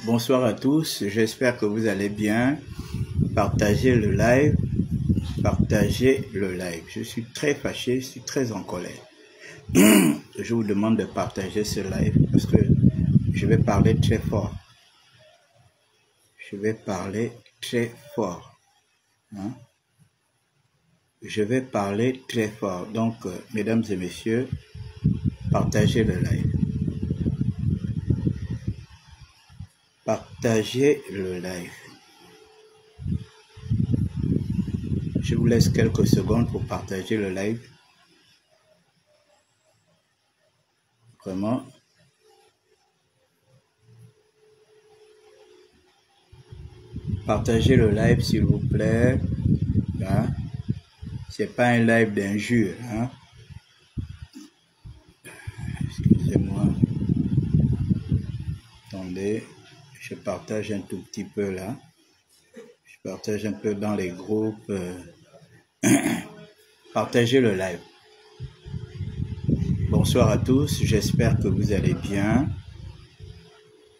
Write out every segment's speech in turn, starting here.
Bonsoir à tous, j'espère que vous allez bien. Partagez le live, partagez le live. Je suis très fâché, je suis très en colère. Je vous demande de partager ce live parce que je vais parler très fort. Je vais parler très fort. Hein? Je vais parler très fort. Donc, mesdames et messieurs, partagez le live. Partagez le live. Je vous laisse quelques secondes pour partager le live. Vraiment. Partagez le live s'il vous plaît. Hein? C'est pas un live d'injure. Hein? Excusez-moi. Attendez. Je partage un tout petit peu là. Je partage un peu dans les groupes. Partagez le live. Bonsoir à tous. J'espère que vous allez bien.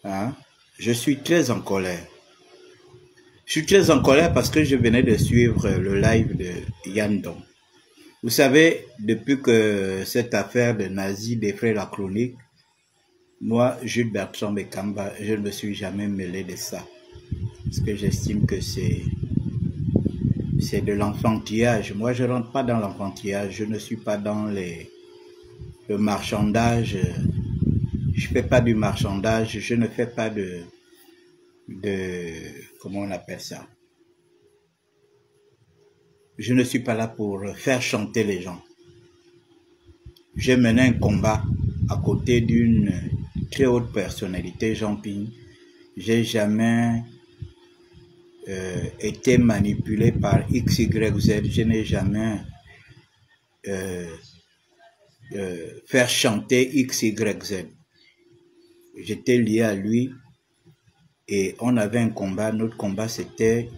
Hein? Je suis très en colère. Je suis très en colère parce que je venais de suivre le live de Yandong. Vous savez, depuis que cette affaire de nazis défraie la chronique, moi, Jules Bertrand Bekamba, je ne me suis jamais mêlé de ça. Parce que j'estime que c'est de l'enfantillage. Moi, je ne rentre pas dans l'enfantillage. Je ne suis pas dans le marchandage. Je ne fais pas du marchandage. Je ne fais pas de comment on appelle ça? Je ne suis pas là pour faire chanter les gens. J'ai mené un combat à côté d'une très haute personnalité, Jean Ping. J'ai jamais été manipulé par X, Y, Z. Je n'ai jamais faire chanter X, Y, Z. J'étais lié à lui et on avait un combat. Notre combat, c'était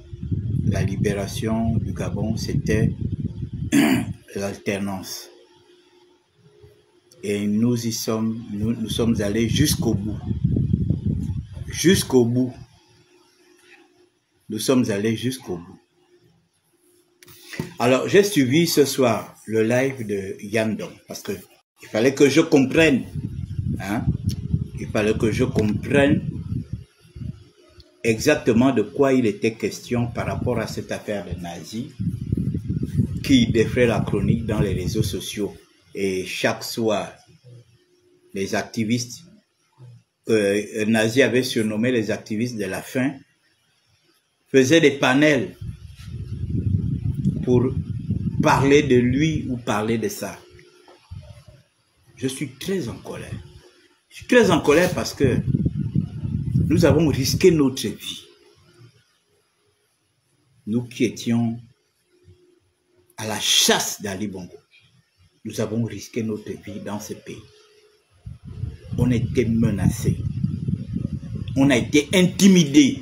la libération du Gabon, c'était l'alternance. Et nous sommes allés jusqu'au bout. Jusqu'au bout. Nous sommes allés jusqu'au bout. Alors, j'ai suivi ce soir le live de Yandong parce que il fallait que je comprenne. Hein? Il fallait que je comprenne exactement de quoi il était question par rapport à cette affaire de nazis qui défraie la chronique dans les réseaux sociaux. Et chaque soir, les activistes nazis avaient surnommé les activistes de la faim, faisaient des panels pour parler de lui ou parler de ça. Je suis très en colère. Je suis très en colère parce que nous avons risqué notre vie. Nous qui étions à la chasse d'Ali Bongo, nous avons risqué notre vie dans ce pays. On a été menacés. On a été intimidés.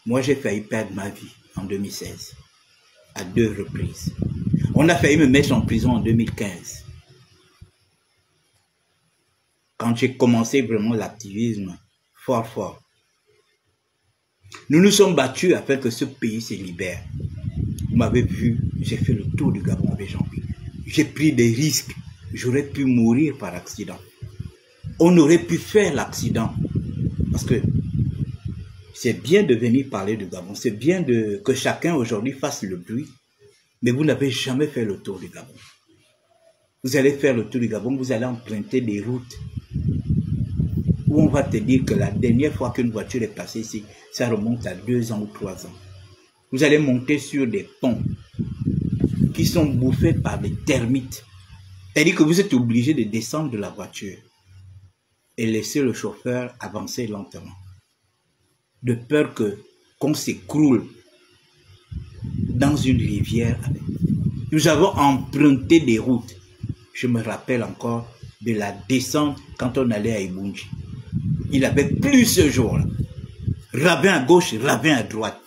Moi, j'ai failli perdre ma vie en 2016, à 2 reprises. On a failli me mettre en prison en 2015. Quand j'ai commencé vraiment l'activisme fort. Nous nous sommes battus afin que ce pays se libère. Vous m'avez vu, j'ai fait le tour du Gabon avec Jean-Pierre. J'ai pris des risques. J'aurais pu mourir par accident. On aurait pu faire l'accident. Parce que c'est bien de venir parler du Gabon. C'est bien que chacun aujourd'hui fasse le bruit. Mais vous n'avez jamais fait le tour du Gabon. Vous allez faire le tour du Gabon, vous allez emprunter des routes où on va te dire que la dernière fois qu'une voiture est passée ici, ça remonte à 2 ans ou 3 ans. Vous allez monter sur des ponts qui sont bouffés par des termites. C'est-à-dire que vous êtes obligé de descendre de la voiture et laisser le chauffeur avancer lentement. De peur qu'on s'écroule dans une rivière. Nous avons emprunté des routes. Je me rappelle encore de la descente quand on allait à Ibunji. Il avait plu ce jour-là. Ravin à gauche, ravin à droite.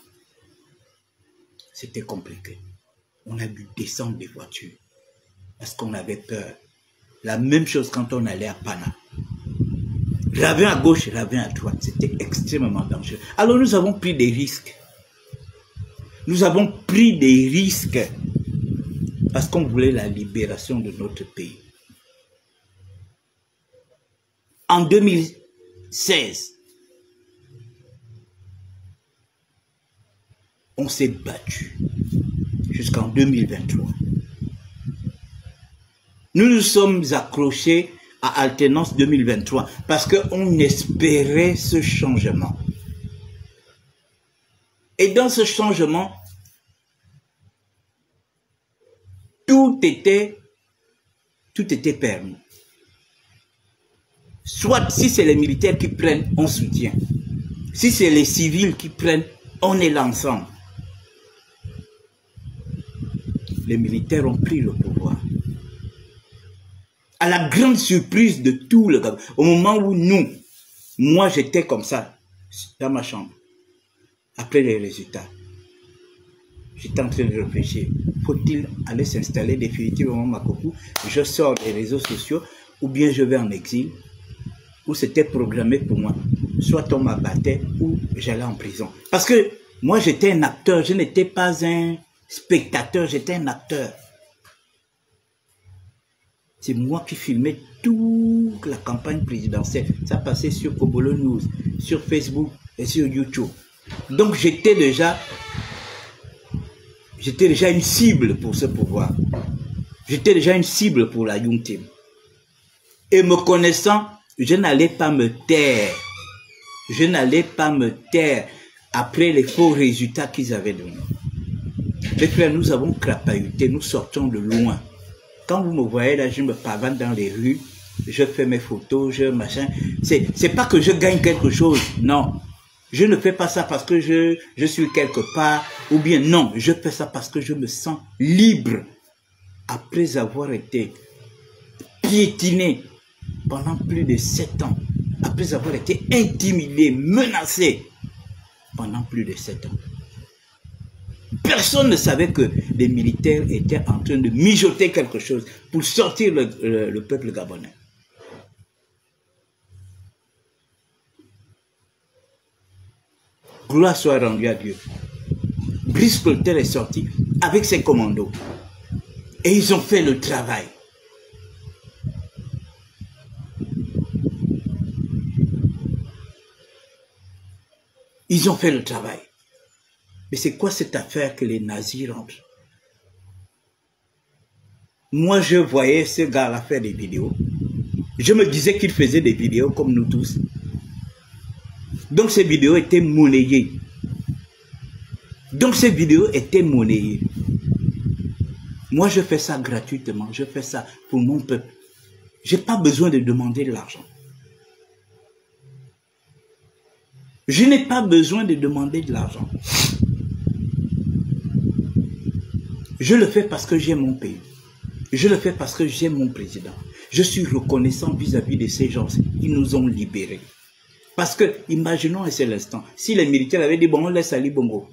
C'était compliqué. On a dû descendre des voitures parce qu'on avait peur. La même chose quand on allait à Pana. ravin à gauche, ravin à droite. C'était extrêmement dangereux. Alors nous avons pris des risques. Nous avons pris des risques parce qu'on voulait la libération de notre pays. En 2016, on s'est battu jusqu'en 2023. Nous nous sommes accrochés à Alternance 2023 parce qu'on espérait ce changement. Et dans ce changement, tout était permis. Soit si c'est les militaires qui prennent, on soutient. Si c'est les civils qui prennent, on est l'ensemble. Les militaires ont pris le pouvoir. À la grande surprise de tout le Gabon, au moment où moi j'étais comme ça, dans ma chambre, après les résultats, j'étais en train de réfléchir, faut-il aller s'installer définitivement à Makoko? Je sors des réseaux sociaux, ou bien je vais en exil, ou c'était programmé pour moi, soit on m'abattait, ou j'allais en prison. Parce que moi j'étais un acteur, je n'étais pas un spectateur, j'étais un acteur. C'est moi qui filmais toute la campagne présidentielle. Ça passait sur Kobolo News, sur Facebook et sur YouTube. Donc j'étais déjà une cible pour ce pouvoir. J'étais déjà une cible pour la Young Team. Et me connaissant, je n'allais pas me taire. Je n'allais pas me taire après les faux résultats qu'ils avaient donnés. Les frères, nous avons crapahuté, nous sortons de loin. Quand vous me voyez là, je me pavane dans les rues, je fais mes photos, je machin. C'est pas que je gagne quelque chose, non. Je ne fais pas ça parce que je suis quelque part, ou bien non, je fais ça parce que je me sens libre. Après avoir été piétiné pendant plus de 7 ans, après avoir été intimidé, menacé pendant plus de 7 ans. Personne ne savait que les militaires étaient en train de mijoter quelque chose pour sortir le peuple gabonais. Gloire soit rendue à Dieu. Brice Clotaire est sorti avec ses commandos. Et ils ont fait le travail. Ils ont fait le travail. Mais c'est quoi cette affaire que les nazis rentrent? Moi, je voyais ce gars-là faire des vidéos. Je me disais qu'il faisait des vidéos comme nous tous. Donc, ces vidéos étaient monnayées. Moi, je fais ça gratuitement. Je fais ça pour mon peuple. Je n'ai pas besoin de demander de l'argent. Je n'ai pas besoin de demander de l'argent. Je le fais parce que j'aime mon pays. Je le fais parce que j'aime mon président. Je suis reconnaissant vis-à-vis de ces gens qui nous ont libérés. Parce que, imaginons, et c'est l'instant, si les militaires avaient dit, bon, on laisse Ali Bongo.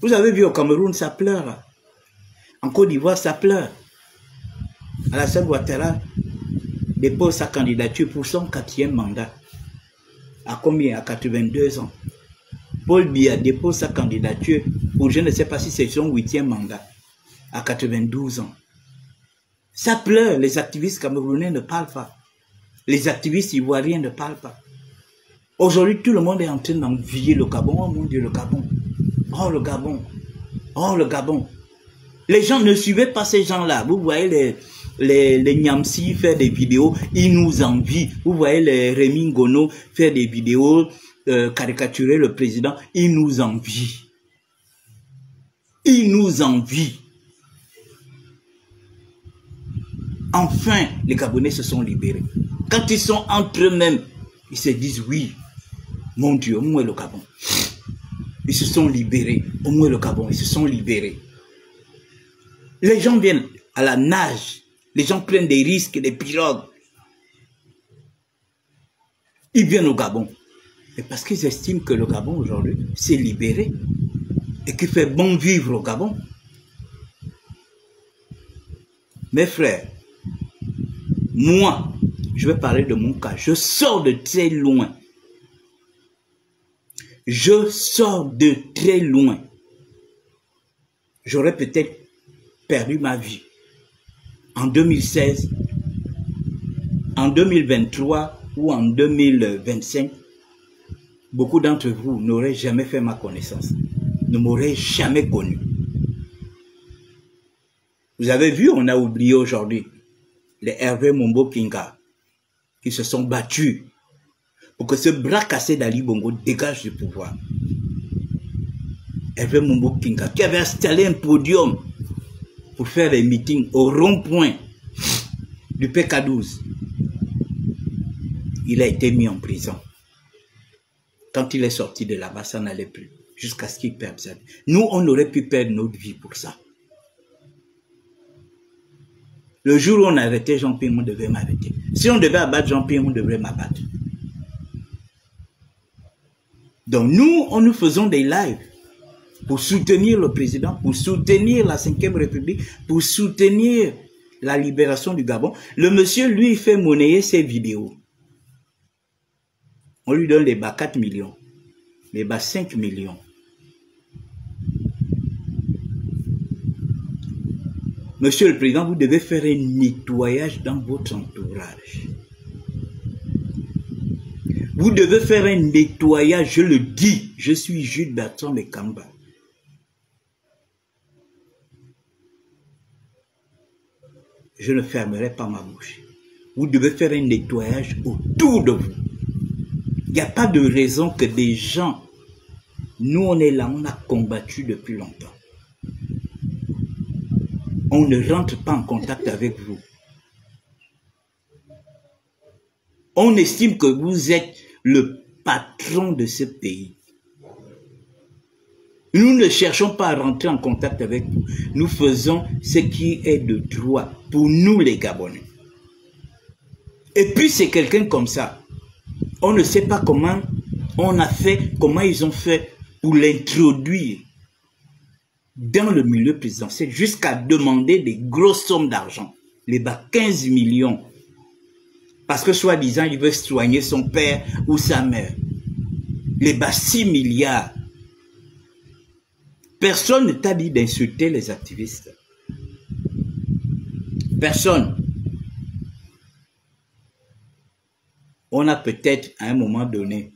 Vous avez vu au Cameroun, ça pleure. En Côte d'Ivoire, ça pleure. Alassane Ouattara dépose sa candidature pour son 4e mandat. À combien? À 82 ans. Paul Biya dépose sa candidature pour, je ne sais pas si c'est son 8e mandat, à 92 ans. Ça pleure, les activistes camerounais ne parlent pas. Les activistes ivoiriens ne parlent pas. Aujourd'hui, tout le monde est en train d'envier le Gabon. Oh mon Dieu, le Gabon. Oh le Gabon. Oh le Gabon. Les gens ne suivaient pas ces gens-là. Vous voyez les Niamsi faire des vidéos, ils nous envient. Vous voyez les Rémi Ngono faire des vidéos, caricaturer le président, ils nous envient. Ils nous envient. Enfin, les Gabonais se sont libérés. Quand ils sont entre eux-mêmes, ils se disent oui, mon Dieu, au moins le Gabon. Ils se sont libérés, au moins le Gabon, ils se sont libérés. Les gens viennent à la nage, les gens prennent des risques, des pirogues. Ils viennent au Gabon. Et parce qu'ils estiment que le Gabon aujourd'hui s'est libéré et qu'il fait bon vivre au Gabon. Mes frères, moi, Je vais parler de mon cas. Je sors de très loin. Je sors de très loin. J'aurais peut-être perdu ma vie. En 2016, en 2023 ou en 2025, beaucoup d'entre vous n'auraient jamais fait ma connaissance, ne m'auraient jamais connu. Vous avez vu, on a oublié aujourd'hui les Hervé Mombo Kinga qui se sont battus pour que ce bras cassé d'Ali Bongo dégage du pouvoir. Hervé Mombo Kinga qui avait installé un podium pour faire des meetings au rond-point du PK12. Il a été mis en prison. Quand il est sorti de là-bas, ça n'allait plus. Jusqu'à ce qu'il perde sa vie. Nous, on aurait pu perdre notre vie pour ça. Le jour où on arrêtait Jean-Pierre, on devait m'arrêter. Si on devait abattre Jean-Pierre, on devrait m'abattre. Donc nous faisons des lives pour soutenir le président, pour soutenir la 5e République, pour soutenir la libération du Gabon. Le monsieur, lui, fait monnayer ses vidéos. On lui donne les bas 4 millions, les bas 5 millions. Monsieur le Président, vous devez faire un nettoyage dans votre entourage. Vous devez faire un nettoyage, je le dis. Je suis Jules Bertrand Mekamba. Je ne fermerai pas ma bouche. Vous devez faire un nettoyage autour de vous. Il n'y a pas de raison que des gens, nous on est là, on a combattu depuis longtemps. On ne rentre pas en contact avec vous. On estime que vous êtes le patron de ce pays. Nous ne cherchons pas à rentrer en contact avec vous. Nous faisons ce qui est de droit pour nous les Gabonais. Et puis c'est quelqu'un comme ça. On ne sait pas comment on a fait, comment ils ont fait pour l'introduire dans le milieu présidentiel jusqu'à demander des grosses sommes d'argent. Les bas 15 millions. Parce que soi-disant, il veut soigner son père ou sa mère. Les bas 6 milliards. Personne ne t'a dit d'insulter les activistes. Personne. On a peut-être, à un moment donné,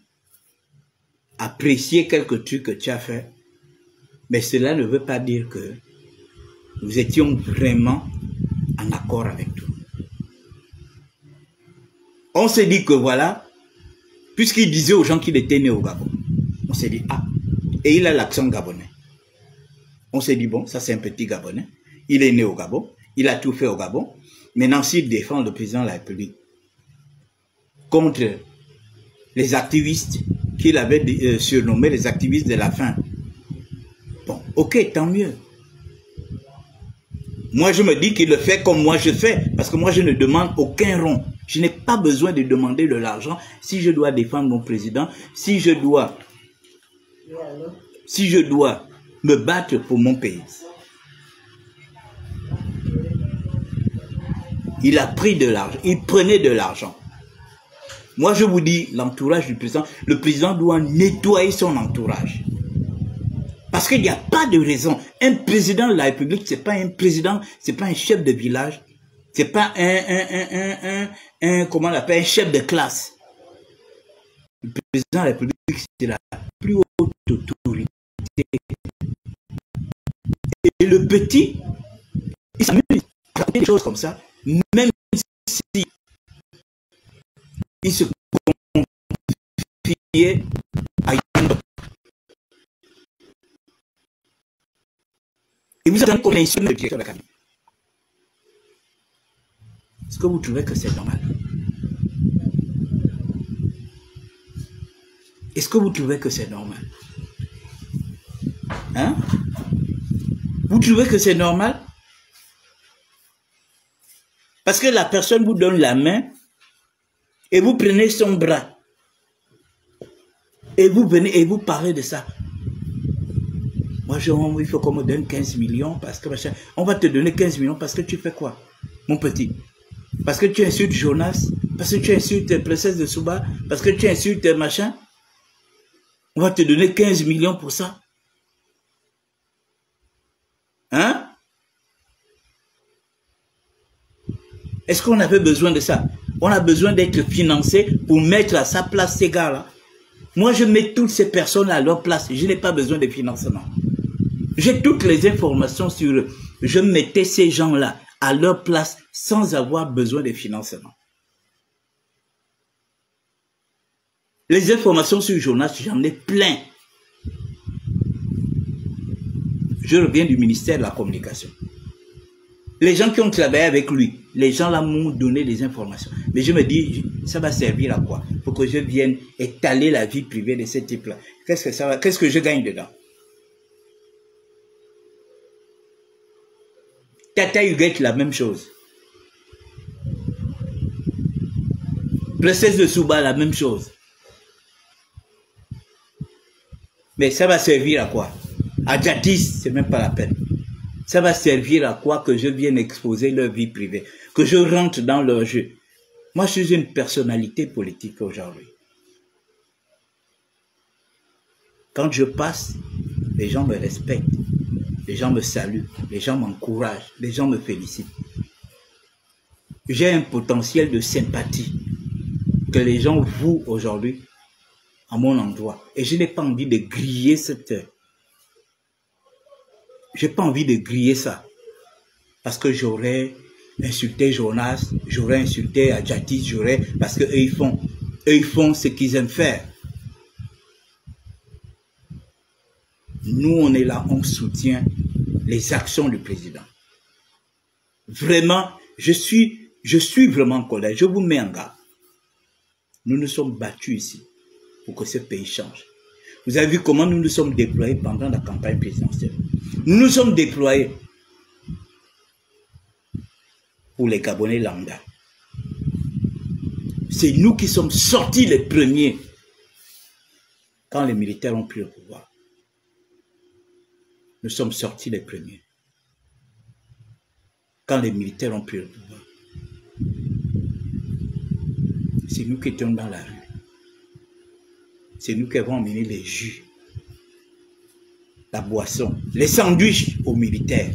apprécié quelques trucs que tu as fait, mais cela ne veut pas dire que nous étions vraiment en accord avec toi. On s'est dit que voilà, puisqu'il disait aux gens qu'il était né au Gabon, on s'est dit, ah, et il a l'accent gabonais. On s'est dit, bon, ça c'est un petit Gabonais, il est né au Gabon, il a tout fait au Gabon, maintenant s'il défend le président de la République contre les activistes qu'il avait surnommés les activistes de la faim, bon, ok, tant mieux. Moi, je me dis qu'il le fait comme moi je fais, parce que moi, je ne demande aucun rond. Je n'ai pas besoin de demander de l'argent si je dois défendre mon président, si je dois me battre pour mon pays. Il a pris de l'argent, il prenait de l'argent. Moi, je vous dis, l'entourage du président, le président doit nettoyer son entourage. Parce qu'il n'y a pas de raison. Un président de la République, c'est pas un président, c'est pas un chef de village, c'est pas comment on l'appelle, un chef de classe. Le président de la République, c'est la plus haute autorité. Et le petit, il s'amuse à faire des choses comme ça, même si il se confiait à une autre. Et vous avez comme l'insulte le directeur de la cabine. Est-ce que vous trouvez que c'est normal? Est-ce que vous trouvez que c'est normal? Hein? Vous trouvez que c'est normal? Parce que la personne vous donne la main et vous prenez son bras. Et vous venez et vous parlez de ça. Moi, il faut qu'on me donne 15 millions parce que on va te donner 15 millions parce que tu fais quoi, mon petit? Parce que tu insultes Jonas, Parce que tu insultes princesse de Souba, parce que tu insultes machin, on va te donner 15 millions pour ça. Hein? Est-ce qu'on avait besoin de ça? On a besoin d'être financé pour mettre à sa place ces gars-là. Moi, je mets toutes ces personnes à leur place. Je n'ai pas besoin de financement. J'ai toutes les informations sur eux. Je mettais ces gens-là à leur place sans avoir besoin de financement. Les informations sur Jonas, j'en ai plein. Je reviens du ministère de la Communication. Les gens qui ont travaillé avec lui, les gens là m'ont donné des informations. Mais je me dis, ça va servir à quoi? Pour que je vienne étaler la vie privée de ce type-là. Qu'est-ce que je gagne dedans? Tata Huguette, la même chose. Princesse de Souba, la même chose. Mais ça va servir à quoi? À Jadis, c'est même pas la peine. Ça va servir à quoi que je vienne exposer leur vie privée, que je rentre dans leur jeu. Moi, je suis une personnalité politique aujourd'hui. Quand je passe, les gens me respectent, les gens me saluent, les gens m'encouragent, les gens me félicitent. J'ai un potentiel de sympathie que les gens vouent aujourd'hui à mon endroit. Et je n'ai pas envie de griller cette... J'ai pas envie de griller ça. Parce que j'aurais insulté Jonas, j'aurais insulté Adjatis, parce que eux ils font ce qu'ils aiment faire. Nous, on est là, on soutient les actions du président. Vraiment, je suis vraiment en colère. Je vous mets en garde. Nous nous sommes battus ici pour que ce pays change. Vous avez vu comment nous nous sommes déployés pendant la campagne présidentielle. Nous nous sommes déployés pour les Gabonais lambda. C'est nous qui sommes sortis les premiers quand les militaires ont pris le pouvoir. Nous sommes sortis les premiers quand les militaires ont pris le pouvoir. C'est nous qui étions dans la rue. C'est nous qui avons emmené les jus, la boisson, les sandwichs aux militaires.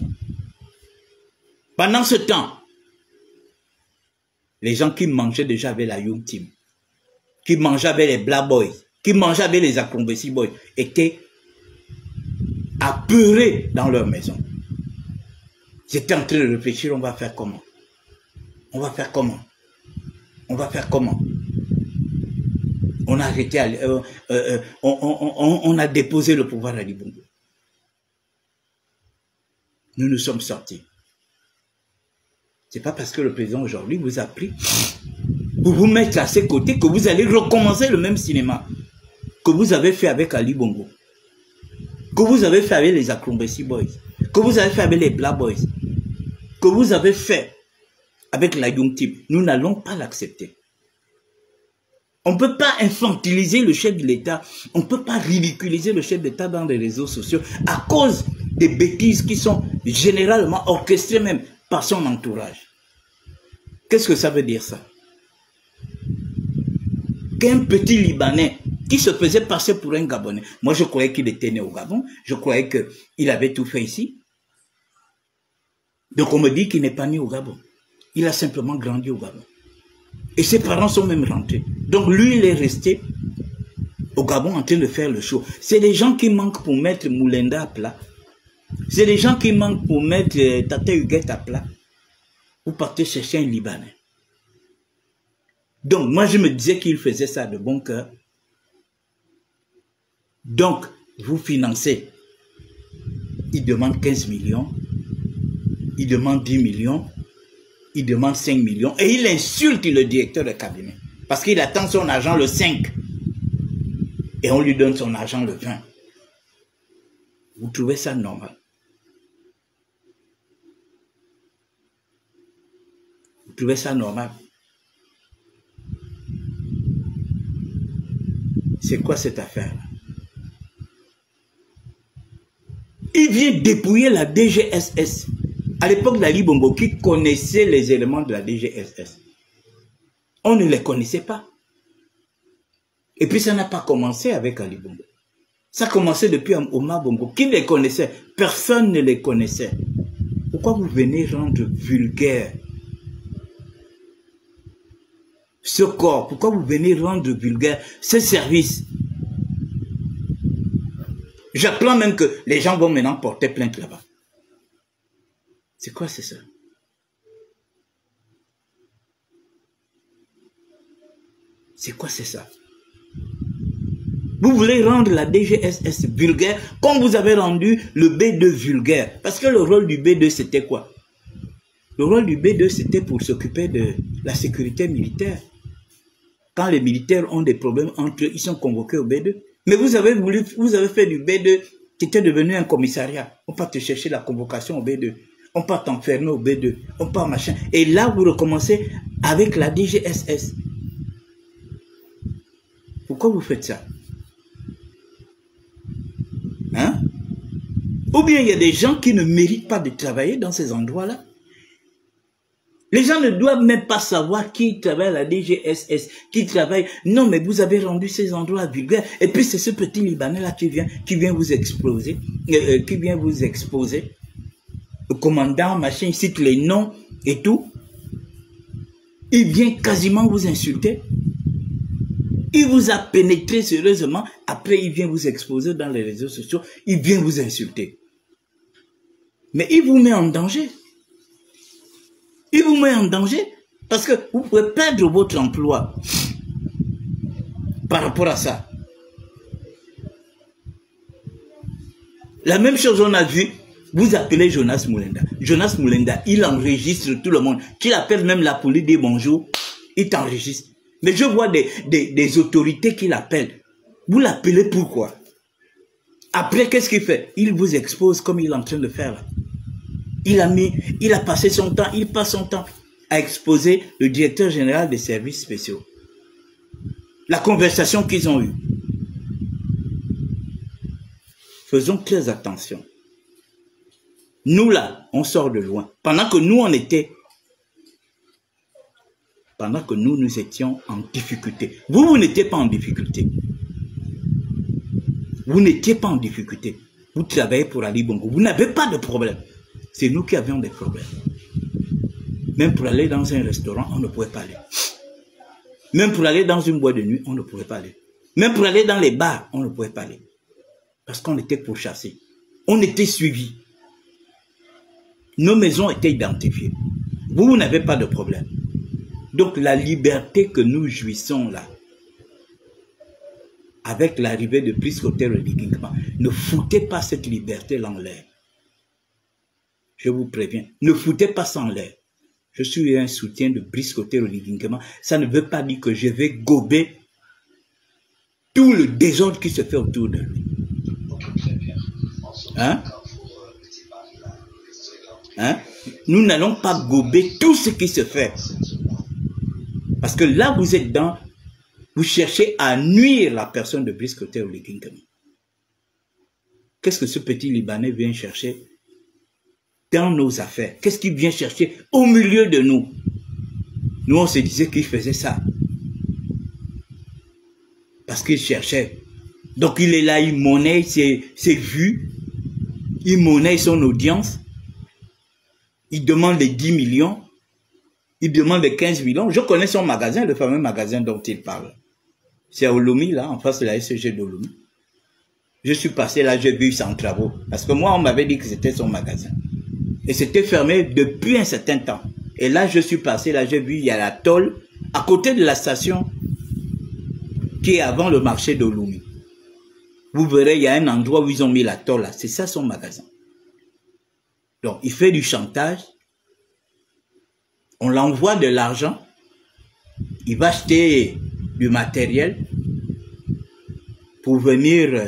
Pendant ce temps, les gens qui mangeaient déjà avec la Young Team, qui mangeaient avec les Black Boys, qui mangeaient avec les Acrombesi Boys, étaient apeurés dans leur maison. J'étais en train de réfléchir, on va faire comment? On va faire comment? On va faire comment? On a arrêté, on a déposé le pouvoir à Ali Bongo. Nous nous sommes sortis. C'est pas parce que le président aujourd'hui vous a pris pour vous mettre à ses côtés que vous allez recommencer le même cinéma que vous avez fait avec Ali Bongo, que vous avez fait avec les Acrombesi Boys, que vous avez fait avec les Black Boys, que vous avez fait avec la Young Team. Nous n'allons pas l'accepter. On ne peut pas infantiliser le chef de l'État, on ne peut pas ridiculiser le chef d'État dans les réseaux sociaux à cause des bêtises qui sont généralement orchestrées même par son entourage. Qu'est-ce que ça veut dire ça? Qu'un petit Libanais qui se faisait passer pour un Gabonais, moi je croyais qu'il était né au Gabon, je croyais qu'il avait tout fait ici. Donc on me dit qu'il n'est pas né au Gabon, il a simplement grandi au Gabon. Et ses parents sont même rentrés. Donc lui, il est resté au Gabon en train de faire le show. C'est des gens qui manquent pour mettre Moulenda à plat. C'est des gens qui manquent pour mettre Tata Huguette à plat. Vous partez chercher un Libanais. Donc moi, je me disais qu'il faisait ça de bon cœur. Donc, vous financez. Il demande 15 millions. Il demande 10 millions. Il demande 5 millions et il insulte le directeur de cabinet parce qu'il attend son argent le 5 et on lui donne son argent le 20. Vous trouvez ça normal? Vous trouvez ça normal? C'est quoi cette affaire-là? Il vient dépouiller la DGSS. À l'époque d'Ali Bongo, qui connaissait les éléments de la DGSS. On ne les connaissait pas. Et puis ça n'a pas commencé avec Ali Bongo. Ça a commencé depuis Omar Bongo. Qui les connaissait? Personne ne les connaissait. Pourquoi vous venez rendre vulgaire ce corps? Pourquoi vous venez rendre vulgaire ce service? J'apprends même que les gens vont maintenant porter plainte là-bas. C'est quoi c'est ça? C'est quoi c'est ça? Vous voulez rendre la DGSS vulgaire comme vous avez rendu le B2 vulgaire. Parce que le rôle du B2 c'était quoi? Le rôle du B2 c'était pour s'occuper de la sécurité militaire. Quand les militaires ont des problèmes entre eux, ils sont convoqués au B2. Mais vous avez fait du B2 qui était devenu un commissariat. On part te chercher la convocation au B2. On part t'enfermer au B2. On part machin. Et là, vous recommencez avec la DGSS. Pourquoi vous faites ça? Hein? Ou bien il y a des gens qui ne méritent pas de travailler dans ces endroits-là. Les gens ne doivent même pas savoir qui travaille à la DGSS, qui travaille. Non, mais vous avez rendu ces endroits vulgaires. Et puis c'est ce petit Libanais-là qui vient vous exposer, Le commandant, machin, il cite les noms et tout. Il vient quasiment vous insulter. Il vous a pénétré sérieusement. Après, il vient vous exposer dans les réseaux sociaux. Il vient vous insulter. Mais il vous met en danger. Il vous met en danger parce que vous pouvez perdre votre emploi par rapport à ça. La même chose on a vu, vous appelez Jonas Moulenda. Jonas Moulenda, il enregistre tout le monde. Qu'il appelle même la police, dit bonjour, il t'enregistre. Mais je vois des autorités qui l'appellent. Vous l'appelez pourquoi? Après, qu'est-ce qu'il fait? Il vous expose comme il est en train de faire là. Il a passé son temps, il passe son temps à exposer le directeur général des services spéciaux. La conversation qu'ils ont eue. Faisons très attention. Nous là, on sort de loin. Pendant que nous nous étions en difficulté. Vous n'étiez pas en difficulté. Vous n'étiez pas en difficulté. Vous travaillez pour Ali Bongo. Vous n'avez pas de problème. C'est nous qui avions des problèmes. Même pour aller dans un restaurant, on ne pouvait pas aller. Même pour aller dans une boîte de nuit, on ne pouvait pas aller. Même pour aller dans les bars, on ne pouvait pas aller. Parce qu'on était pourchassés. On était suivis. Nos maisons étaient identifiées. Vous n'avez pas de problème. Donc la liberté que nous jouissons là, avec l'arrivée de Brice Clotaire Oligui-Nguema, ne foutez pas cette liberté-là en l'air. Je vous préviens, ne foutez pas ça en l'air. Je suis un soutien de Brice Clotaire Oligui-Nguema. Ça ne veut pas dire que je vais gober tout le désordre qui se fait autour de lui. Hein? Hein? Nous n'allons pas gober tout ce qui se fait. Parce que là, vous êtes vous cherchez à nuire la personne de Brice Clotaire Oligui-Nguema. Qu'est-ce que ce petit Libanais vient chercher dans nos affaires? Qu'est-ce qu'il vient chercher au milieu de nous? Nous, on se disait qu'il faisait ça. Parce qu'il cherchait. Donc, il est là, il monnaie ses vues. Il monnaie son audience. Il demande les 10 millions. Il demande les 15 millions. Je connais son magasin, le fameux magasin dont il parle. C'est à Olomi, là, en face de la SCG d'Olomi. Je suis passé là, j'ai vu sans travaux. Parce que moi, on m'avait dit que c'était son magasin. Et c'était fermé depuis un certain temps. Et là, je suis passé, là, j'ai vu, il y a la tôle, à côté de la station, qui est avant le marché d'Olomi. Vous verrez, il y a un endroit où ils ont mis la tôle, là. C'est ça son magasin. Donc, il fait du chantage. On l'envoie de l'argent. Il va acheter du matériel pour venir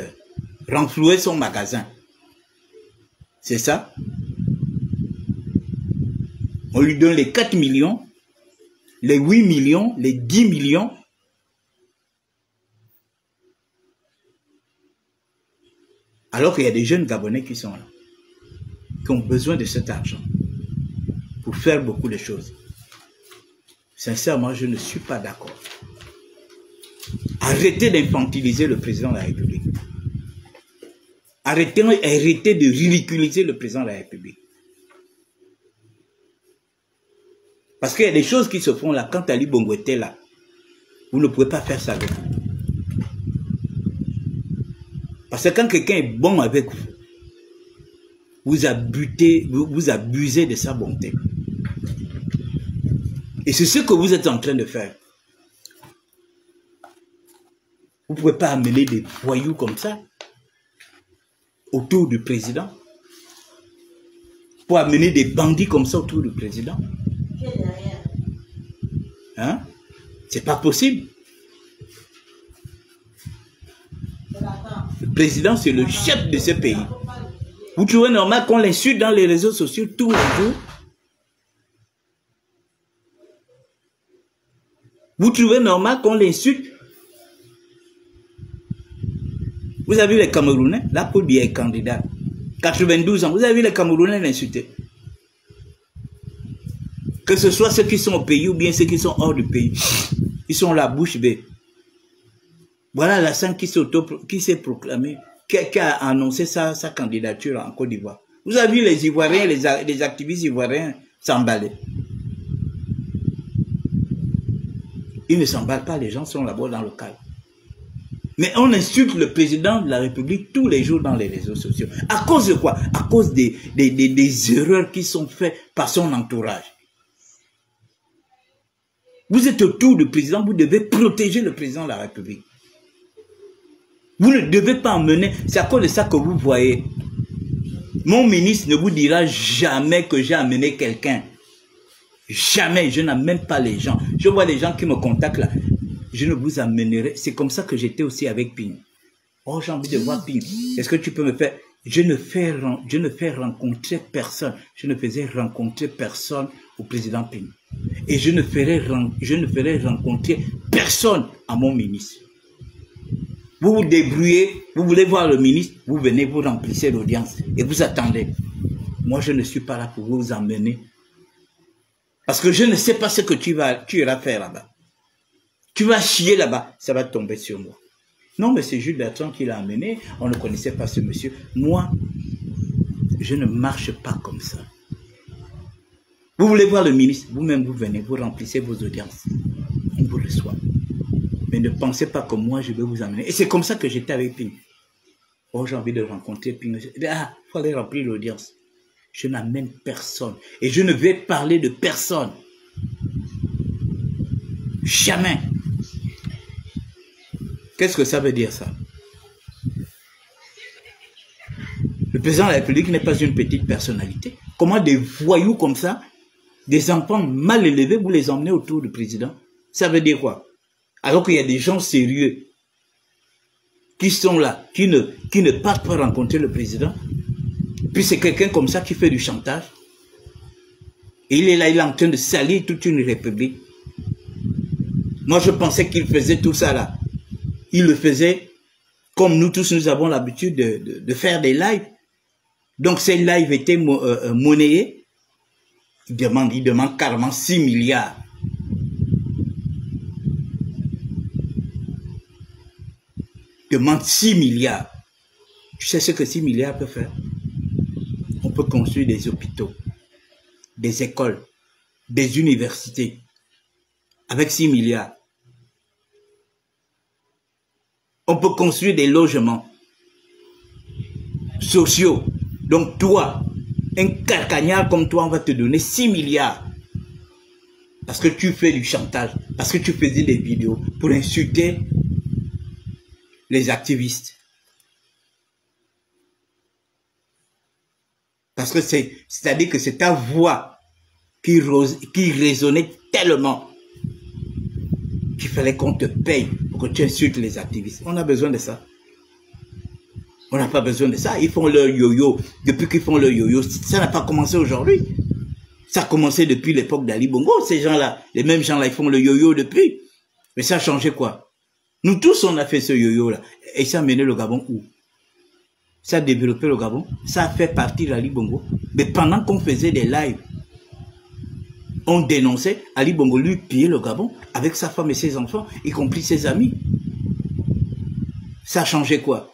renflouer son magasin. C'est ça? On lui donne les 4 millions, les 8 millions, les 10 millions. Alors qu'il y a des jeunes Gabonais qui sont là, qui ont besoin de cet argent pour faire beaucoup de choses. Sincèrement, je ne suis pas d'accord. Arrêtez d'infantiliser le président de la République. Arrêtez de ridiculiser le président de la République. Parce qu'il y a des choses qui se font là. Quand Ali Bongo était là, vous ne pouvez pas faire ça avec vous. Parce que quand quelqu'un est bon avec vous, vous abusez de sa bonté. Et c'est ce que vous êtes en train de faire. Vous ne pouvez pas amener des voyous comme ça autour du président. Pour amener des bandits comme ça autour du président. Hein? C'est pas possible. Le président, c'est le chef de ce pays. Vous trouvez normal qu'on l'insulte dans les réseaux sociaux tous les jours? Vous trouvez normal qu'on l'insulte? Vous avez vu les Camerounais? Là, Paul Biya est candidat. 92 ans. Vous avez vu les Camerounais l'insulter? Que ce soit ceux qui sont au pays ou bien ceux qui sont hors du pays. Ils sont la bouche bée. Voilà la scène qui s'est proclamée, qui a annoncé sa candidature en Côte d'Ivoire. Vous avez vu les Ivoiriens, les activistes ivoiriens s'emballer. Ils ne s'emballent pas, les gens sont là-bas dans le calme. Mais on insulte le président de la République tous les jours dans les réseaux sociaux. À cause de quoi? À cause des erreurs qui sont faites par son entourage. Vous êtes autour du président, vous devez protéger le président de la République. Vous ne devez pas emmener, c'est à cause de ça que vous voyez. Mon ministre ne vous dira jamais que j'ai amené quelqu'un. Jamais, je n'amène pas les gens. Je vois les gens qui me contactent là. Je ne vous amènerai. C'est comme ça que j'étais aussi avec Ping. Oh, j'ai envie de voir Ping. Est-ce que tu peux me faire... Je ne fais rencontrer personne. Je ne faisais rencontrer personne au président Ping. Et je ne ferai rencontrer personne à mon ministre. Vous vous débrouillez, vous voulez voir le ministre, vous venez, vous remplissez l'audience et vous attendez. Moi, je ne suis pas là pour vous emmener. Parce que je ne sais pas ce que tu iras faire là-bas. Tu vas chier là-bas, ça va tomber sur moi. Non, mais c'est Jules Bertrand qui l'a amené, on ne connaissait pas ce monsieur. Moi, je ne marche pas comme ça. Vous voulez voir le ministre, vous-même vous venez, vous remplissez vos audiences. On vous reçoit. Mais ne pensez pas que moi je vais vous amener. Et c'est comme ça que j'étais avec Ping. Oh, j'ai envie de rencontrer Ping. Ah, il fallait remplir l'audience. Je n'amène personne. Et je ne vais parler de personne. Jamais. Qu'est-ce que ça veut dire ça? Le président de la République n'est pas une petite personnalité. Comment des voyous comme ça, des enfants mal élevés, vous les emmenez autour du président? Ça veut dire quoi? Alors qu'il y a des gens sérieux qui sont là, qui ne partent pas rencontrer le président. Puis c'est quelqu'un comme ça qui fait du chantage. Et il est là, il est en train de salir toute une république. Moi, je pensais qu'il faisait tout ça là. Il le faisait comme nous tous, nous avons l'habitude de faire des lives. Donc ces lives étaient monnayés. Il demande carrément 6 milliards. Il demande 6 milliards. Tu sais ce que 6 milliards peut faire? On peut construire des hôpitaux, des écoles, des universités. Avec 6 milliards. On peut construire des logements sociaux. Donc toi, un carcagnard comme toi, on va te donner 6 milliards. Parce que tu fais du chantage. Parce que tu faisais des vidéos pour insulter les activistes. Parce que c'est-à-dire que c'est ta voix qui résonnait tellement qu'il fallait qu'on te paye pour que tu insultes les activistes. On a besoin de ça. On n'a pas besoin de ça. Ils font leur yo-yo. Depuis qu'ils font leur yo-yo, ça n'a pas commencé aujourd'hui. Ça a commencé depuis l'époque d'Ali Bongo. Ces gens-là, les mêmes gens-là, ils font le yo-yo depuis. Mais ça a changé quoi? Nous tous, on a fait ce yo-yo-là. Et ça a mené le Gabon où? Ça a développé le Gabon. Ça a fait partie d'Ali Bongo. Mais pendant qu'on faisait des lives, On dénonçait Ali Bongo lui piller le Gabon avec sa femme et ses enfants, y compris ses amis. Ça a changé quoi?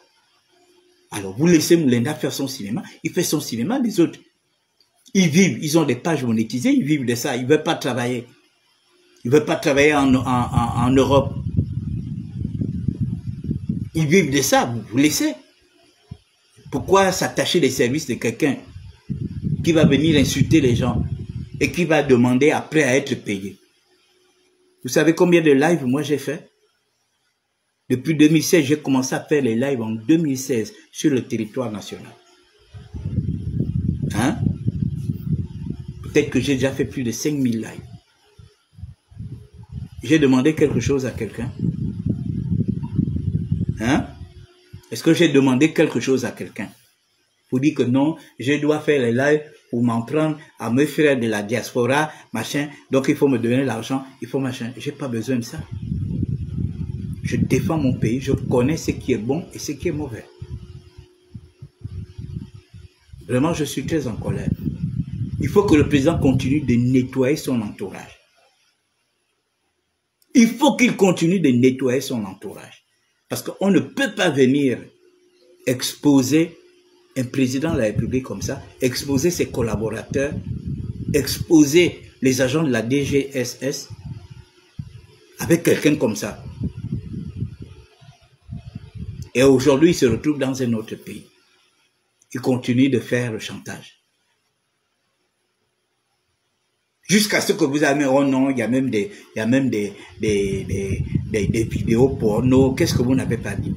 Alors, vous laissez Moulenda faire son cinéma, il fait son cinéma, les autres, ils vivent, ils ont des pages monétisées, ils vivent de ça, ils ne veulent pas travailler. Ils ne veulent pas travailler en Europe. Ils vivent de ça, vous laissez. Pourquoi s'attacher des services de quelqu'un qui va venir insulter les gens et qui va demander après à être payé? Vous savez combien de lives moi j'ai fait? Depuis 2016, j'ai commencé à faire les lives en 2016 sur le territoire national. Hein? Peut-être que j'ai déjà fait plus de 5000 lives. J'ai demandé quelque chose à quelqu'un. Hein? Est-ce que j'ai demandé quelque chose à quelqu'un? Pour dire que non, je dois faire les lives pour m'en prendre à mes frères de la diaspora, machin. Donc il faut me donner l'argent, il faut machin. J'ai pas besoin de ça. Je défends mon pays, je connais ce qui est bon et ce qui est mauvais. Vraiment, je suis très en colère. Il faut que le président continue de nettoyer son entourage. Il faut qu'il continue de nettoyer son entourage. Parce qu'on ne peut pas venir exposer un président de la République comme ça, exposer ses collaborateurs, exposer les agents de la DGSS avec quelqu'un comme ça. Et aujourd'hui, il se retrouve dans un autre pays. Il continue de faire le chantage. Jusqu'à ce que vous avez, oh non, il y a même des vidéos porno. Qu'est-ce que vous n'avez pas dit?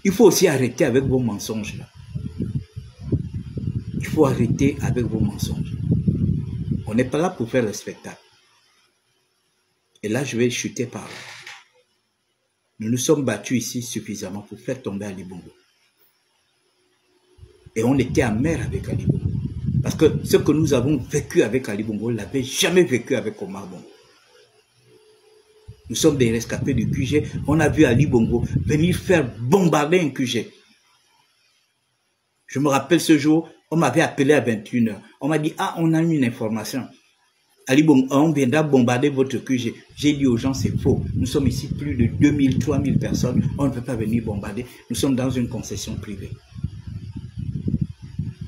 Il faut aussi arrêter avec vos mensonges là. Il faut arrêter avec vos mensonges. On n'est pas là pour faire le spectacle. Et là, je vais chuter par là. Nous nous sommes battus ici suffisamment pour faire tomber Ali Bongo. Et on était amers avec Ali Bongo. Parce que ce que nous avons vécu avec Ali Bongo, on ne l'avait jamais vécu avec Omar Bongo. Nous sommes des rescapés du QG. On a vu Ali Bongo venir faire bombarder un QG. Je me rappelle ce jour, on m'avait appelé à 21 h. On m'a dit, ah, on a eu une information. Ali Bongo, on viendra bombarder votre QG. J'ai dit aux gens, c'est faux. Nous sommes ici plus de 2000, 3000 personnes. On ne peut pas venir bombarder. Nous sommes dans une concession privée.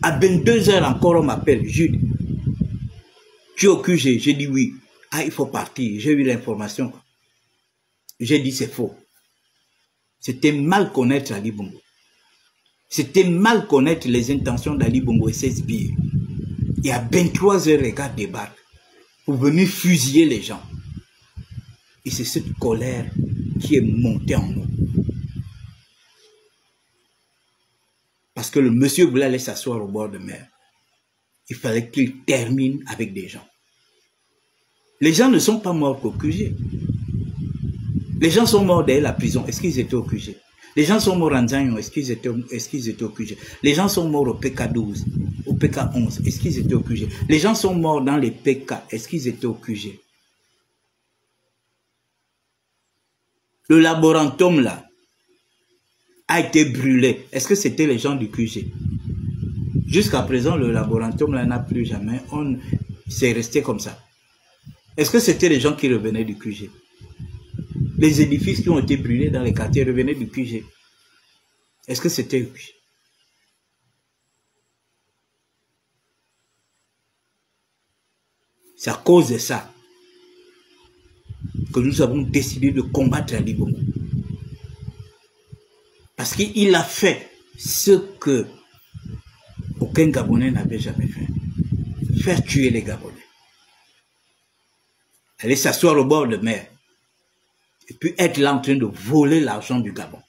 À 22 h encore, on m'appelle, Jude. Tu es au QG? J'ai dit oui. Ah, il faut partir. J'ai eu l'information. J'ai dit c'est faux. C'était mal connaître Ali Bongo. C'était mal connaître les intentions d'Ali Bongo et ses sbires. Et à 23 h, les gars débarquent pour venir fusiller les gens. Et c'est cette colère qui est montée en nous. Parce que le monsieur voulait aller s'asseoir au bord de mer. Il fallait qu'il termine avec des gens. Les gens ne sont pas morts qu'au QG. Les gens sont morts derrière la prison. Est-ce qu'ils étaient au QG? Les gens sont morts en Zagnon. Est-ce qu'ils étaient au QG? Les gens sont morts au PK12, au PK11. Est-ce qu'ils étaient au QG? Les gens sont morts dans les PK. Est-ce qu'ils étaient au QG? Le laboratoire là a été brûlé. Est-ce que c'était les gens du QG? Jusqu'à présent, le laboratoire là n'a plus jamais. C'est resté comme ça. Est-ce que c'était les gens qui revenaient du QG? Les édifices qui ont été brûlés dans les quartiers revenaient du QG. Est-ce que c'était eux? C'est à cause de ça que nous avons décidé de combattre Ali Bongo. Parce qu'il a fait ce que aucun Gabonais n'avait jamais fait. Faire tuer les Gabonais. Aller s'asseoir au bord de mer. Et puis être là en train de voler l'argent du Gabon.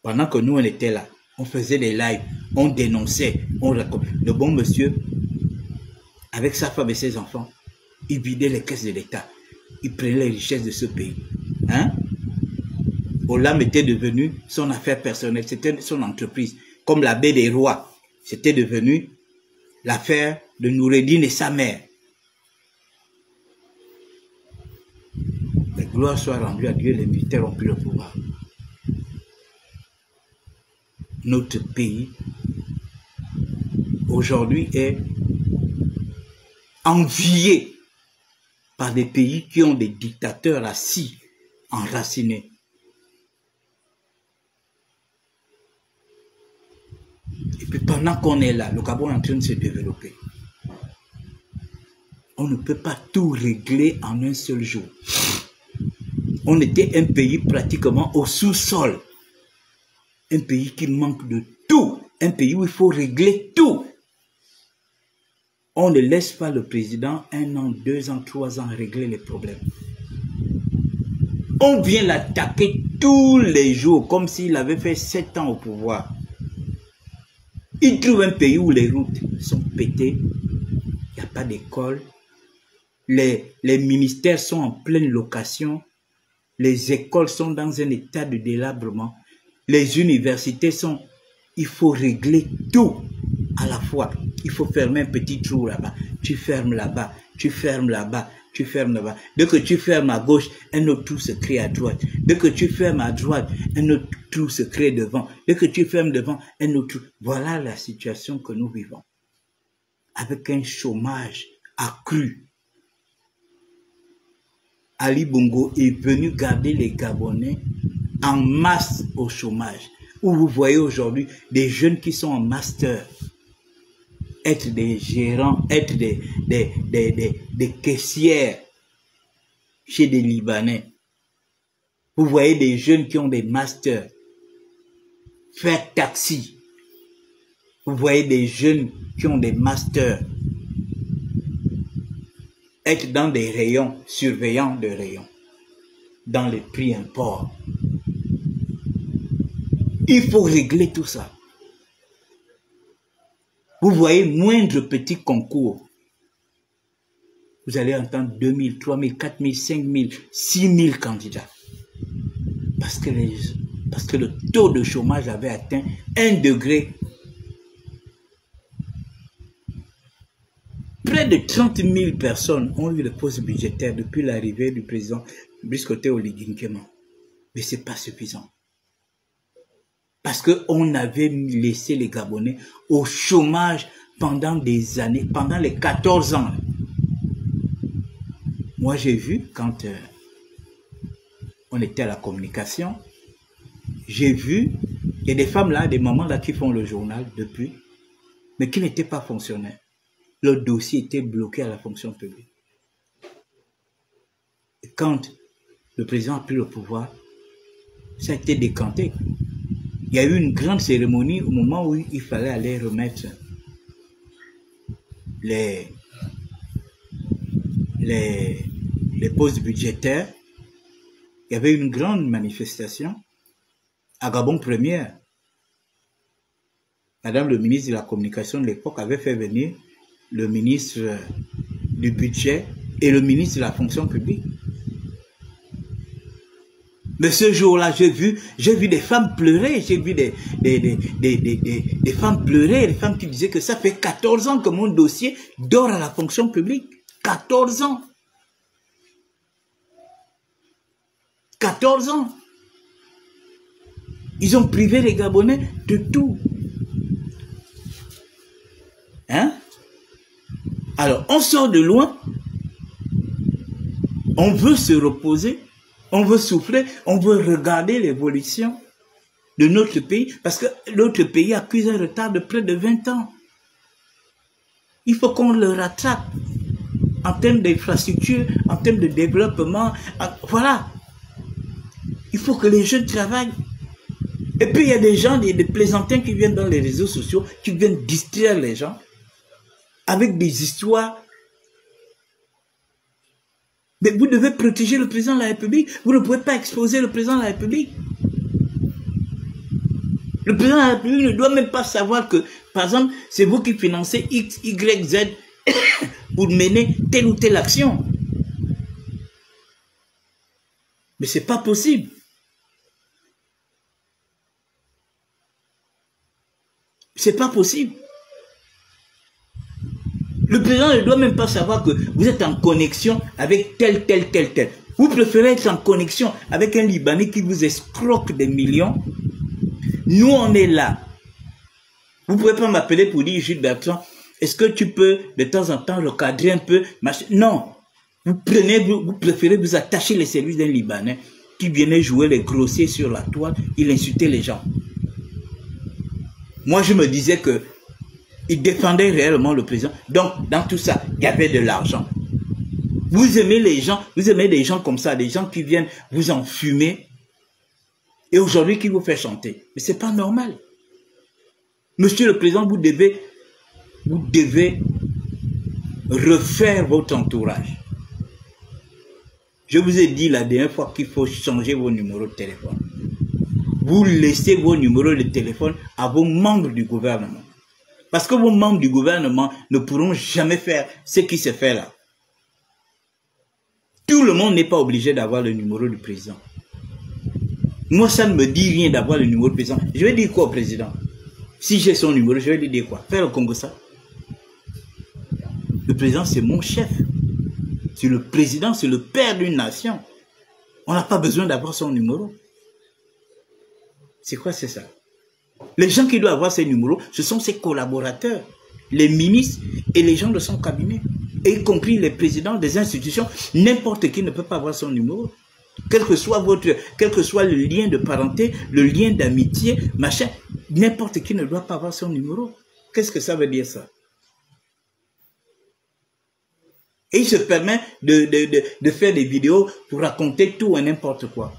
Pendant que nous, on était là, on faisait des lives, on dénonçait, on racontait. Le bon monsieur, avec sa femme et ses enfants, il vidait les caisses de l'État. Il prenait les richesses de ce pays. Hein? Olam était devenu son affaire personnelle, c'était son entreprise. Comme la baie des rois, c'était devenu l'affaire de Noureddin et sa mère. La gloire soit rendue à Dieu, les militaires ont pris le pouvoir. Notre pays, aujourd'hui, est envié par des pays qui ont des dictateurs assis, enracinés. Et puis pendant qu'on est là, le Gabon est en train de se développer. On ne peut pas tout régler en un seul jour. On était un pays pratiquement au sous-sol. Un pays qui manque de tout. Un pays où il faut régler tout. On ne laisse pas le président 1 an, 2 ans, 3 ans régler les problèmes. On vient l'attaquer tous les jours comme s'il avait fait 7 ans au pouvoir. Il trouve un pays où les routes sont pétées, il n'y a pas d'école, les ministères sont en pleine location, les écoles sont dans un état de délabrement, les universités sont... Il faut régler tout à la fois. Il faut fermer un petit trou là-bas, tu fermes là-bas, tu fermes là-bas, tu fermes là-bas. Dès que tu fermes à gauche, un autre trou se crée à droite. Dès que tu fermes à droite, un autre trou se crée devant. Dès que tu fermes devant, un autre trou. Voilà la situation que nous vivons. Avec un chômage accru. Ali Bongo est venu garder les Gabonais en masse au chômage. Où vous voyez aujourd'hui des jeunes qui sont en master, être des gérants, être des caissières chez des Libanais. Vous voyez des jeunes qui ont des masters, faire taxi. Vous voyez des jeunes qui ont des masters, être dans des rayons, surveillants de rayons, dans les prix import. Il faut régler tout ça. Vous voyez, moindre petit concours, vous allez entendre 2000, 3000, 4000, 5000, 6000 candidats. Parce que le taux de chômage avait atteint 1 degré. Près de 30 000 personnes ont eu le poste budgétaire depuis l'arrivée du président Brice Oligui Nguema. Mais ce n'est pas suffisant. Parce qu'on avait laissé les Gabonais au chômage pendant des années, pendant les 14 ans. Moi, j'ai vu, quand on était à la communication, j'ai vu, il y a des femmes là, des mamans là qui font le journal depuis, mais qui n'étaient pas fonctionnaires. Leur dossier était bloqué à la fonction publique. Et quand le président a pris le pouvoir, ça a été décanté. Il y a eu une grande cérémonie au moment où il fallait aller remettre les postes budgétaires. Il y avait une grande manifestation à Gabon Première. Madame le ministre de la Communication de l'époque avait fait venir le ministre du Budget et le ministre de la Fonction publique. Mais ce jour-là, j'ai vu des femmes pleurer, j'ai vu des femmes pleurer, des femmes qui disaient que ça fait 14 ans que mon dossier dort à la fonction publique. 14 ans. 14 ans. Ils ont privé les Gabonais de tout. Hein? Alors, on sort de loin, on veut se reposer, on veut souffler, on veut regarder l'évolution de notre pays, parce que notre pays accuse un retard de près de 20 ans. Il faut qu'on le rattrape en termes d'infrastructure, en termes de développement, voilà. Il faut que les jeunes travaillent. Et puis il y a des gens, des plaisantins qui viennent dans les réseaux sociaux, qui viennent distraire les gens avec des histoires. Mais vous devez protéger le président de la République. Vous ne pouvez pas exposer le président de la République. Le président de la République ne doit même pas savoir que, par exemple, c'est vous qui financez X, Y, Z pour mener telle ou telle action. Mais ce n'est pas possible. C'est pas possible. Le président ne doit même pas savoir que vous êtes en connexion avec tel. Vous préférez être en connexion avec un Libanais qui vous escroque des millions. Nous, on est là. Vous ne pouvez pas m'appeler pour dire, Jules Bertrand, est-ce que tu peux de temps en temps recadrer un peu? Non. Vous préférez vous attacher les services d'un Libanais qui venait jouer les grossiers sur la toile, il insultait les gens. Moi, je me disais que il défendait réellement le président. Donc, dans tout ça, il y avait de l'argent. Vous aimez les gens, vous aimez des gens comme ça, des gens qui viennent vous enfumer et aujourd'hui qui vous fait chanter. Mais c'est pas normal. Monsieur le Président, vous devez refaire votre entourage. Je vous ai dit la dernière fois qu'il faut changer vos numéros de téléphone. Vous laissez vos numéros de téléphone à vos membres du gouvernement. Parce que vos membres du gouvernement ne pourront jamais faire ce qui se fait là. Tout le monde n'est pas obligé d'avoir le numéro du président. Moi, ça ne me dit rien d'avoir le numéro du président. Je vais dire quoi au président? Si j'ai son numéro, je vais lui dire quoi? Faire le Congo ça. Le président, c'est mon chef. C'est le président, c'est le père d'une nation. On n'a pas besoin d'avoir son numéro. C'est quoi, c'est ça? Les gens qui doivent avoir ces numéros, ce sont ses collaborateurs, les ministres et les gens de son cabinet, y compris les présidents des institutions. N'importe qui ne peut pas avoir son numéro. Quel que soit le lien de parenté, le lien d'amitié, machin, n'importe qui ne doit pas avoir son numéro. Qu'est-ce que ça veut dire ça? Et il se permet de faire des vidéos pour raconter tout et n'importe quoi.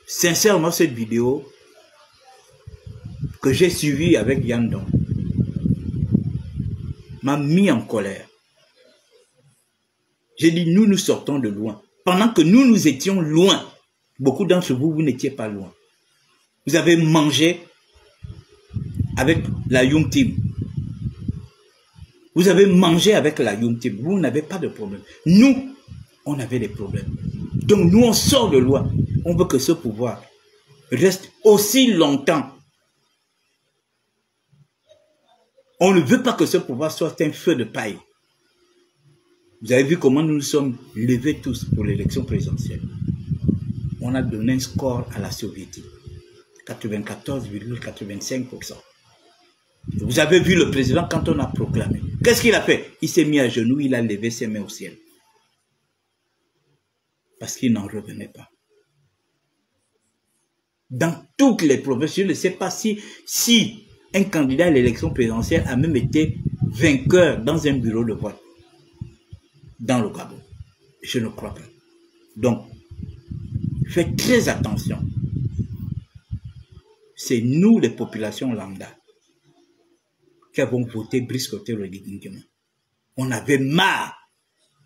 Sincèrement, cette vidéo que j'ai suivie avec Yandon m'a mis en colère. J'ai dit, nous sortons de loin. Pendant que nous étions loin, beaucoup d'entre vous, vous n'étiez pas loin. Vous avez mangé avec la Young Team. Vous avez mangé avec la Young Team. Vous n'avez pas de problème. Nous, on avait des problèmes. Donc nous, on sort de loin. On veut que ce pouvoir reste aussi longtemps. On ne veut pas que ce pouvoir soit un feu de paille. Vous avez vu comment nous nous sommes levés tous pour l'élection présidentielle. On a donné un score à la soviétique. 94,85%. Vous avez vu le président quand on a proclamé. Qu'est-ce qu'il a fait? Il s'est mis à genoux, il a levé ses mains au ciel. Parce qu'il n'en revenait pas. Dans toutes les provinces, je ne sais pas si un candidat à l'élection présidentielle a même été vainqueur dans un bureau de vote dans le Gabon. Je ne crois pas. Donc, faites très attention. C'est nous, les populations lambda, qui avons voté Brice Clotaire Oligui. On avait marre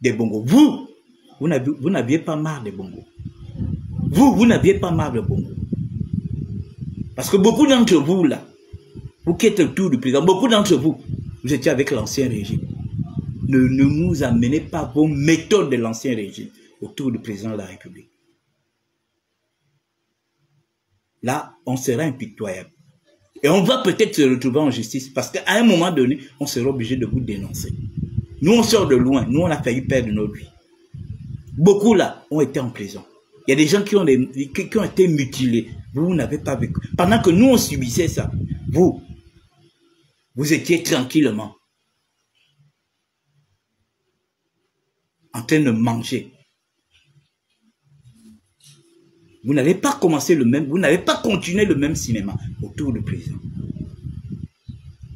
des bongos. Vous n'aviez pas marre des bongos. Vous n'aviez pas marre des bongos. Parce que beaucoup d'entre vous, là, vous qui êtes autour du président, beaucoup d'entre vous, vous étiez avec l'ancien régime. Ne nous amenez pas vos méthodes de l'ancien régime autour du président de la République. Là, on sera impitoyable. Et on va peut-être se retrouver en justice parce qu'à un moment donné, on sera obligé de vous dénoncer. Nous, on sort de loin. Nous, on a failli perdre notre vie. Beaucoup, là, ont été en prison. Il y a des gens qui ont été mutilés. Vous n'avez pas vécu. Pendant que nous, on subissait ça, vous étiez tranquillement en train de manger. Vous n'avez pas commencé le même, vous n'avez pas continué le même cinéma autour du président.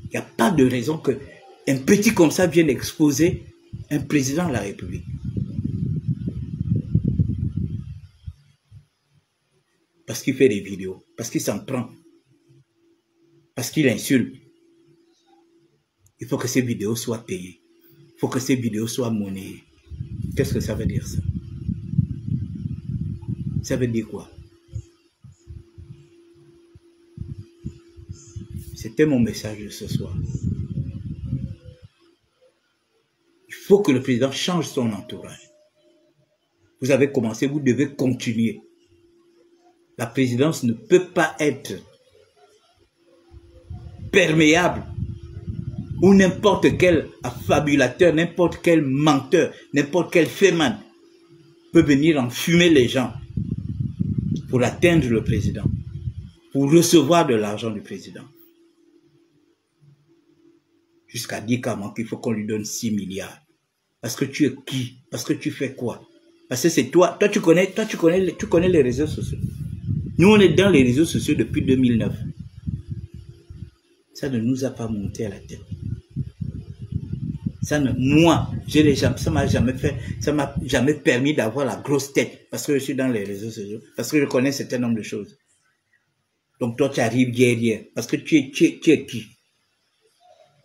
Il n'y a pas de raison qu'un petit comme ça vienne exposer un président de la République. Parce qu'il fait des vidéos, parce qu'il s'en prend, parce qu'il insulte. Il faut que ces vidéos soient payées. Il faut que ces vidéos soient monnayées. Qu'est-ce que ça veut dire ça? Ça veut dire quoi? C'était mon message de ce soir. Il faut que le président change son entourage. Vous avez commencé, vous devez continuer. La présidence ne peut pas être perméable où n'importe quel affabulateur, n'importe quel menteur, n'importe quel féman peut venir enfumer les gens pour atteindre le président, pour recevoir de l'argent du président. jusqu'à dire carrément qu'il faut qu'on lui donne 6 milliards. Parce que tu es qui? Parce que tu fais quoi? Parce que c'est toi. Toi, tu connais les réseaux sociaux. Nous, on est dans les réseaux sociaux depuis 2009. Ça ne nous a pas monté à la tête. Moi, ça m'a jamais permis d'avoir la grosse tête parce que je suis dans les réseaux sociaux, parce que je connais un certain nombre de choses. Donc toi, tu arrives derrière parce que tu es qui?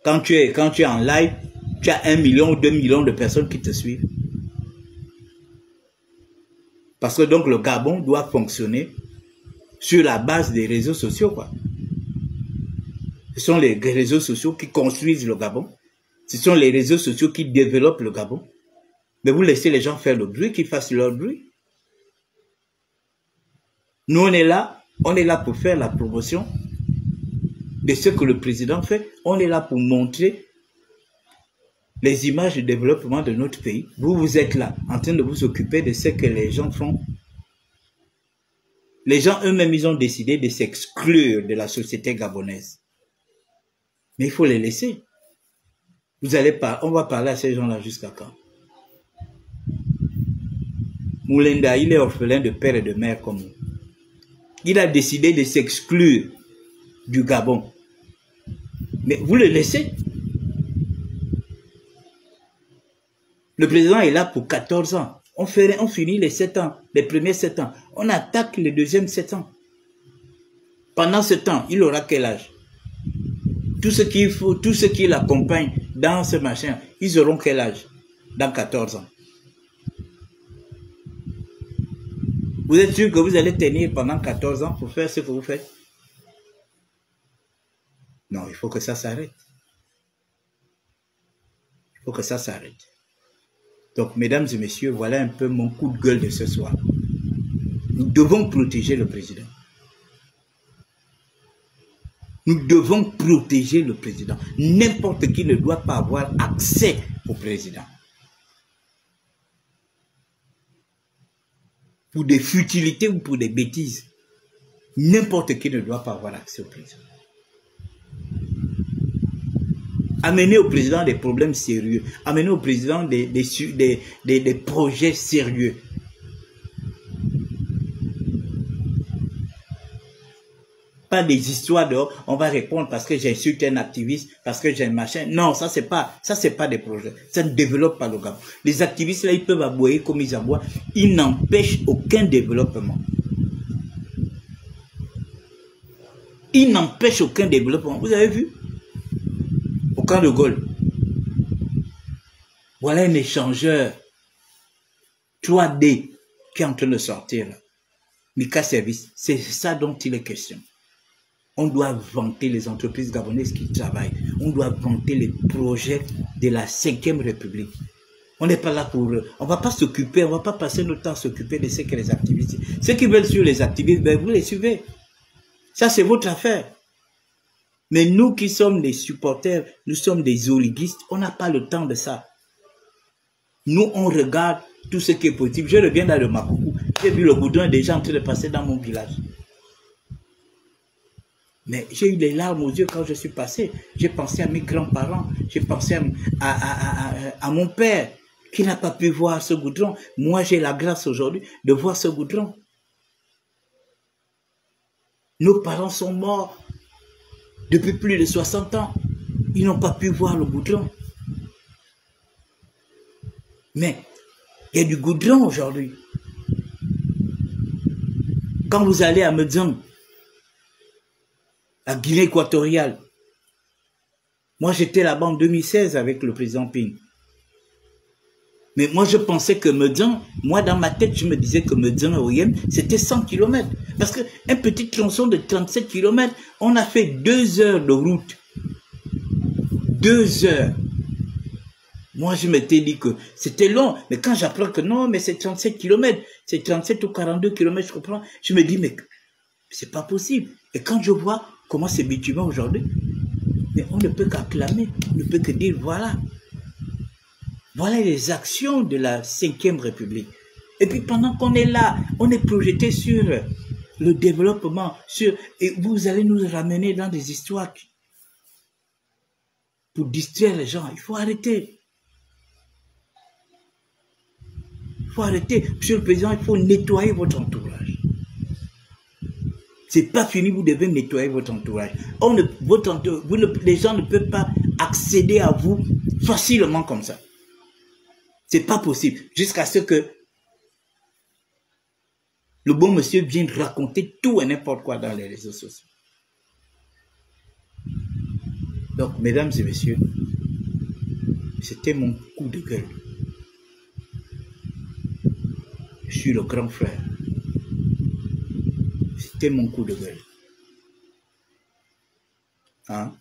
Quand tu es en live, tu as 1 million ou 2 millions de personnes qui te suivent. Parce que donc le Gabon doit fonctionner sur la base des réseaux sociaux, quoi. Ce sont les réseaux sociaux qui construisent le Gabon. Ce sont les réseaux sociaux qui développent le Gabon. Mais vous laissez les gens faire le bruit, qu'ils fassent leur bruit. Nous, on est là pour faire la promotion de ce que le président fait. On est là pour montrer les images de développement de notre pays. Vous êtes là, en train de vous occuper de ce que les gens font. Les gens eux-mêmes, ils ont décidé de s'exclure de la société gabonaise. Mais il faut les laisser. On va parler à ces gens-là jusqu'à quand? Moulenda, il est orphelin de père et de mère comme nous. Il a décidé de s'exclure du Gabon. Mais vous le laissez. Le président est là pour 14 ans. On finit les 7 ans, les premiers 7 ans. On attaque les deuxièmes 7 ans. Pendant ce temps, il aura quel âge? Tout ce qui l'accompagne dans ce machin, ils auront quel âge? Dans 14 ans. Vous êtes sûr que vous allez tenir pendant 14 ans pour faire ce que vous faites? Non, il faut que ça s'arrête. Il faut que ça s'arrête. Donc, mesdames et messieurs, voilà un peu mon coup de gueule de ce soir. Nous devons protéger le président. Nous devons protéger le président. N'importe qui ne doit pas avoir accès au président. Pour des futilités ou pour des bêtises. N'importe qui ne doit pas avoir accès au président. Amener au président des problèmes sérieux. Amener au président des projets sérieux. Pas des histoires de on va répondre parce que j'insulte un activiste, parce que j'ai un machin. Non, ça c'est pas des projets. Ça ne développe pas le Gabon. Les activistes là, ils peuvent aboyer comme ils aboient. Ils n'empêchent aucun développement. Ils n'empêchent aucun développement. Vous avez vu? Au camp de Gaulle. Voilà un échangeur 3D qui est en train de sortir là. Mika Service, c'est ça dont il est question. On doit vanter les entreprises gabonaises qui travaillent. On doit vanter les projets de la 5e République. On n'est pas là pour... On ne va pas s'occuper, on ne va pas passer notre temps à s'occuper de ce que les activistes... Ceux qui veulent suivre les activistes, ben vous les suivez. Ça, c'est votre affaire. Mais nous qui sommes des supporters, nous sommes des oliguistes, on n'a pas le temps de ça. Nous, on regarde tout ce qui est possible. Je reviens dans le Makoukou. J'ai vu le goudron déjà en train de passer dans mon village. Mais j'ai eu les larmes aux yeux quand je suis passé. J'ai pensé à mes grands-parents. J'ai pensé à mon père qui n'a pas pu voir ce goudron. Moi, j'ai la grâce aujourd'hui de voir ce goudron. Nos parents sont morts depuis plus de 60 ans. Ils n'ont pas pu voir le goudron. Mais il y a du goudron aujourd'hui. Quand vous allez à Medzang, à Guinée équatoriale, moi j'étais là-bas en 2016 avec le président Ping. Mais moi je pensais que Medzang, moi dans ma tête je me disais que Medzang à Oyem c'était 100 km. Parce qu'un petit tronçon de 37 km, on a fait 2 heures de route. 2 heures. Moi, je m'étais dit que c'était long, mais quand j'apprends que non, mais c'est 37 km, c'est 37 ou 42 km, je comprends, je me dis, mais c'est pas possible. Et quand je vois comment c'est bitumé aujourd'hui, mais on ne peut qu'acclamer, on ne peut que dire, voilà. Voilà les actions de la 5e République. Et puis pendant qu'on est là, on est projeté sur le développement, et vous allez nous ramener dans des histoires pour distraire les gens. Il faut arrêter. Il faut arrêter. Monsieur le Président, il faut nettoyer votre entourage. C'est pas fini, vous devez nettoyer votre entourage. Les gens ne peuvent pas accéder à vous facilement comme ça. C'est pas possible. Jusqu'à ce que le bon monsieur vienne raconter tout et n'importe quoi dans les réseaux sociaux. Donc, mesdames et messieurs, c'était mon coup de gueule. Je suis le grand frère. C'était mon coup de gueule. Hein?